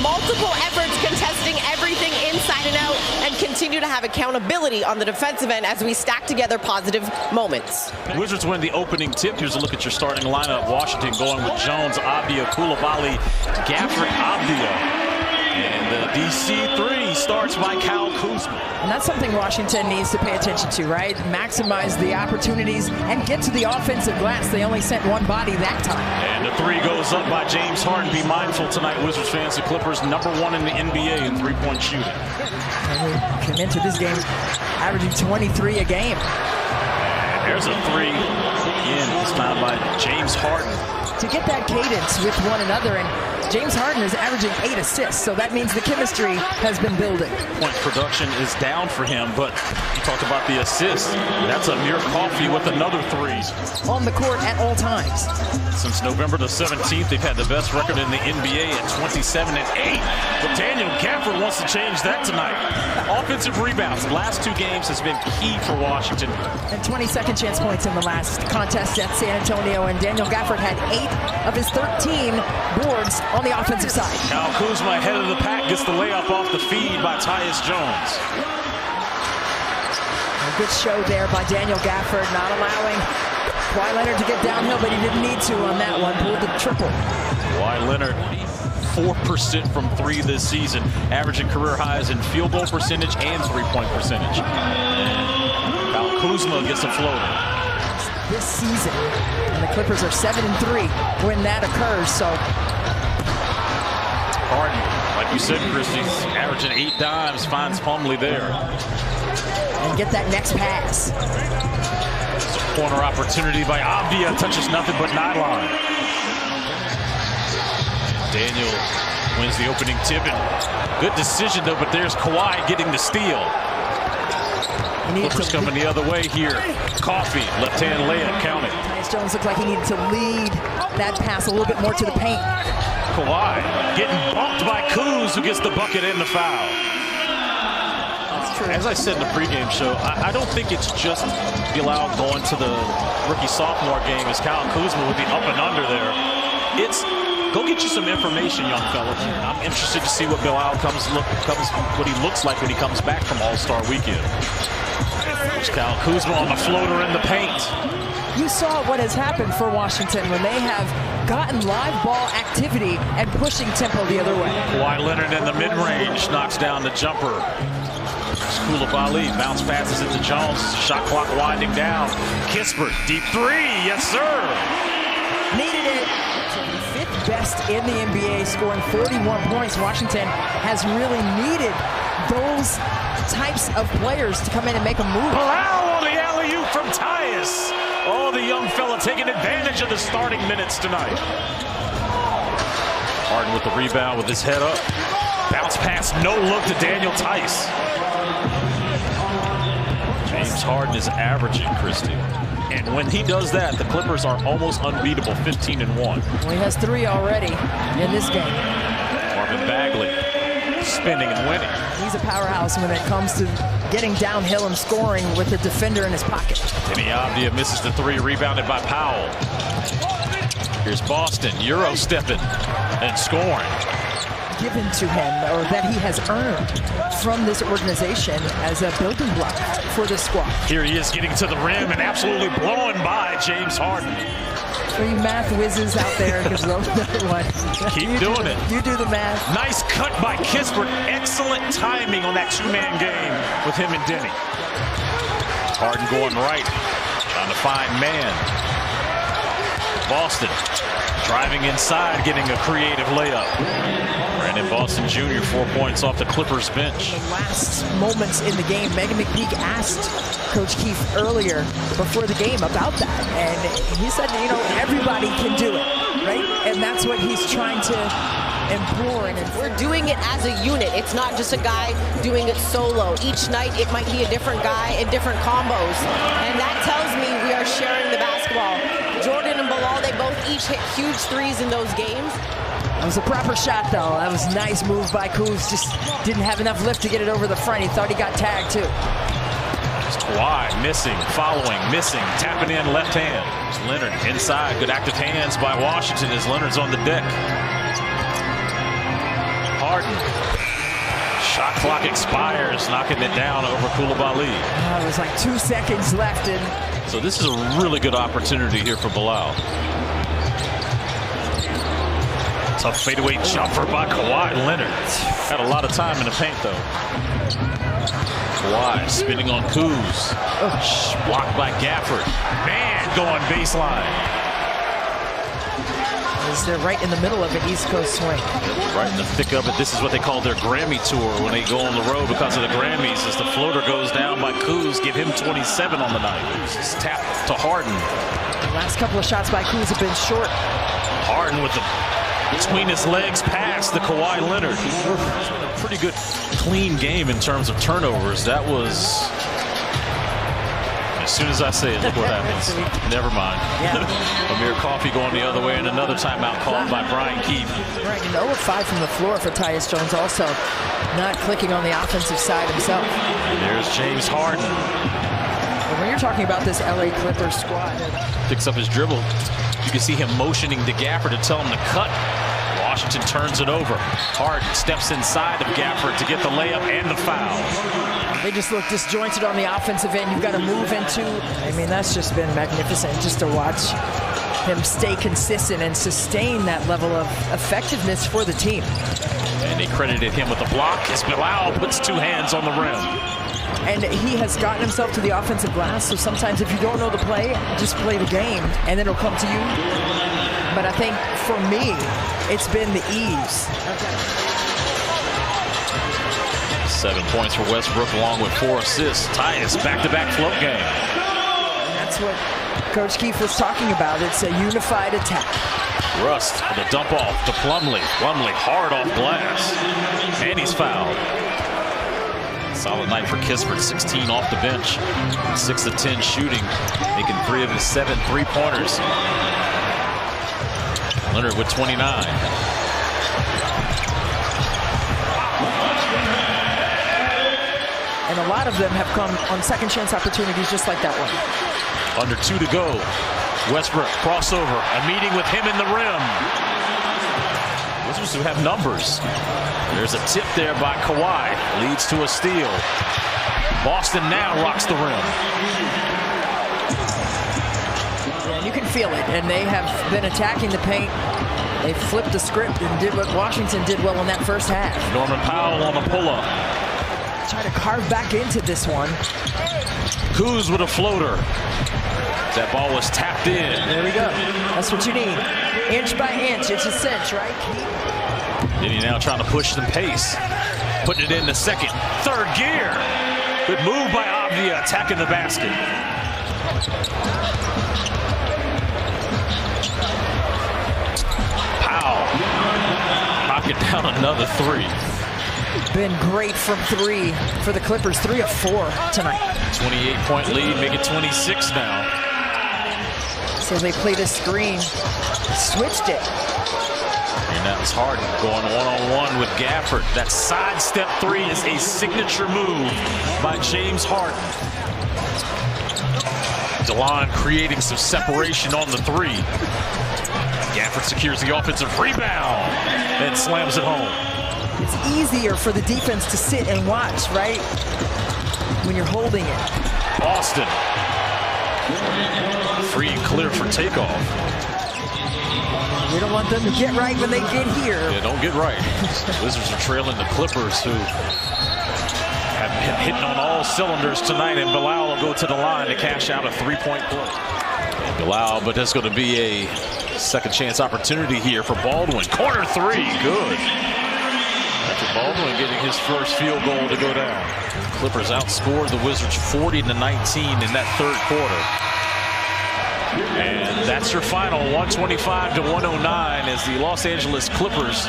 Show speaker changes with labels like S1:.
S1: multiple efforts contesting everything inside and out and continue to have accountability on the defensive end as we stack together positive moments.
S2: Wizards win the opening tip. Here's a look at your starting lineup. Washington going with Jones, Avdija, Coulibaly, Gafford, Avdija. And the DC3 starts by Kyle Kuzma.
S3: And that's something Washington needs to pay attention to, right? Maximize the opportunities and get to the offensive glass. They only sent one body that time.
S2: And the three goes up by James Harden. Be mindful tonight, Wizards fans. The Clippers #1 in the NBA in three-point shooting.
S3: And we came into this game averaging 23 a game.
S2: And there's a three in, this time by James Harden.
S3: To get that cadence with one another, and James Harden is averaging 8 assists, so that means the chemistry has been building.
S2: Point production is down for him, but you talked about the assists. That's Amir Coffey with another three.
S3: On the court at all times.
S2: Since November the 17th, they've had the best record in the NBA at 27-8. But Daniel Gafford wants to change that tonight. Offensive rebounds, the last two games has been key for Washington.
S3: And 22nd chance points in the last contest at San Antonio, and Daniel Gafford had 8 of his 13 boards on the offensive side.
S2: Kyle Kuzma ahead of the pack, gets the layup off the feed by Tyus Jones.
S3: A good show there by Daniel Gafford, not allowing Kawhi Leonard to get downhill, but he didn't need to on that one. Pulled the triple.
S2: Kawhi Leonard, 4% from three this season, averaging career highs in field goal percentage and three-point percentage. And Kyle Kuzma gets a floater.
S3: This season, and the Clippers are 7-3 when that occurs, so.
S2: Harden, like you said, Christie's averaging 8 dimes, finds Plumlee there.
S3: And get that next pass.
S2: It's a corner opportunity by Avdija, touches nothing but nylon. Daniel wins the opening tip, and good decision though, but there's Kawhi getting the steal. Clippers coming the other way here. Coffey, left-hand layup, counted.
S3: Tyus Jones looked like he needed to lead that pass a little bit more to the paint.
S2: Kawhi getting bumped by Kuz, who gets the bucket and the foul.
S3: That's true.
S2: As I said in the pregame show, I don't think it's just Bilal going to the rookie-sophomore game as Kyle Kuzma with the up and under there. It's go get you some information, young fella. I'm interested to see what Bilal what he looks like when he comes back from All-Star Weekend. There's Kyle Kuzma on the floater in the paint.
S3: You saw what has happened for Washington when they have gotten live ball activity and pushing tempo the other way.
S2: Kawhi Leonard in the mid-range knocks down the jumper. Coulibaly bounce passes into Jones. Shot clock winding down. Kispert, deep three, yes sir.
S3: Needed it. Fifth best in the NBA, scoring 41 points. Washington has really needed those types of players to come in and make a move.
S2: Bilal on the alley-oop from Tyus. Oh, the young fella taking advantage of the starting minutes tonight. Harden with the rebound with his head up. Bounce pass, no look to Daniel Theis. James Harden is averaging, Christie. And when he does that, the Clippers are almost unbeatable, 15-1.
S3: Well, he has 3 already in this game.
S2: Marvin Bagley spinning and winning.
S3: He's a powerhouse when it comes to getting downhill and scoring with the defender in his pocket.
S2: Deni Avdija misses the 3, rebounded by Powell. Here's Boston, Euro stepping and scoring.
S3: Given to him, or that he has earned from this organization as a building block for this squad.
S2: Here he is getting to the rim and absolutely blowing by James Harden.
S3: For you math whizzes out there, because those one.
S2: Keep doing it.
S3: You do the math.
S2: Nice cut by Kispert. Excellent timing on that two-man game with him and Deni. Harden going right, trying to find man. Boston driving inside, getting a creative layup. Brandon Boston Jr., 4 points off the Clippers bench.
S3: The last moments in the game, Megan McPeak asked Coach Keefe earlier before the game about that. And he said, you know, everybody can do it, right? And that's what he's trying to implore. And
S1: we're doing it as a unit. It's not just a guy doing it solo. Each night it might be a different guy in different combos. And that tells me we are sharing the basketball. Jordan and Bilal, they both each hit huge threes in those games.
S3: That was a proper shot, though. That was a nice move by Kuz. Just didn't have enough lift to get it over the front. He thought he got tagged, too.
S2: Just Kawhi missing, following, missing, tapping in left hand. Leonard inside. Good active hands by Washington as Leonard's on the deck. clock expires, knocking it down over Coulibaly.
S3: It was like 2 seconds left. And
S2: so this is a really good opportunity here for Bilal. Tough fadeaway jumper by Kawhi Leonard. Had a lot of time in the paint, though. Kawhi spinning on Kuz. Blocked by Gafford. Man, going baseline.
S3: They're right in the middle of an East Coast swing.
S2: Right in the thick of it. This is what they call their Grammy tour when they go on the road because of the Grammys. As the floater goes down by Kuz, give him 27 on the night. It's tapped to Harden.
S3: The last couple of shots by Kuz have been short.
S2: Harden with the between his legs pass to Kawhi Leonard. A pretty good, clean game in terms of turnovers. That was... As soon as I say it, look what happens. Never mind.
S3: Yeah.
S2: Amir Coffey going the other way, and another timeout called by Brian Keefe.
S3: Right, and 0 of 5 from the floor for Tyus Jones, also not clicking on the offensive side himself.
S2: And there's James Harden.
S3: And when you're talking about this LA Clippers squad,
S2: picks up his dribble. You can see him motioning to Gafford to tell him to cut. Washington turns it over. Harden steps inside of Gafford to get the layup and the foul.
S3: They just look disjointed on the offensive end. You've got to move into, I mean, that's just been magnificent just to watch him stay consistent and sustain that level of effectiveness for the team.
S2: And they credited him with the block as Bilal puts 2 hands on the rim.
S3: And he has gotten himself to the offensive glass, so sometimes if you don't know the play, just play the game, and then it'll come to you. But I think for me, it's been the ease.
S2: 7 points for Westbrook along with 4 assists. Tyus back-to-back float game.
S3: That's what Coach Keefe was talking about. It's a unified attack.
S2: Rust with a dump off to Plumlee. Plumlee hard off glass. And he's fouled. Solid night for Kispert. 16 off the bench. 6 of 10 shooting. Making 3 of his 7 3-pointers. Leonard with 29.
S3: And a lot of them have come on second chance opportunities just like that one.
S2: Under 2 to go. Westbrook crossover. A meeting with him in the rim. Wizards who have numbers. There's a tip there by Kawhi. Leads to a steal. Boston now rocks the rim.
S3: And you can feel it. And they have been attacking the paint. They flipped the script and did what Washington did well in that first half.
S2: Norman Powell on the pull-up.
S3: Try to carve back into this one.
S2: Kuz with a floater. That ball was tapped in.
S3: There we go. That's what you need. Inch by inch. It's a cinch, right?
S2: And he's now trying to push the pace. Putting it in the second, third gear. Good move by Avdia, attacking the basket. Powell knocking down another 3.
S3: Been great from 3 for the Clippers. 3 of 4 tonight.
S2: 28-point lead, make it 26 now.
S3: So they played a screen, switched it.
S2: And that's Harden going one-on-one with Gafford. That sidestep 3 is a signature move by James Harden. DeLon creating some separation on the 3. Gafford secures the offensive rebound and slams it home.
S3: It's easier for the defense to sit and watch, right? When you're holding it.
S2: Austin. Free and clear for takeoff.
S3: We don't want them to get right when they get here.
S2: Yeah, don't get right. Wizards are trailing the Clippers, who have been hitting on all cylinders tonight, and Bilal will go to the line to cash out a 3-point play. Bilal, but that's going to be a second chance opportunity here for Baldwin. Corner 3, good. After Baldwin getting his first field goal to go down. Clippers outscored the Wizards 40-19 in that third quarter. And that's your final, 125-109, as the Los Angeles Clippers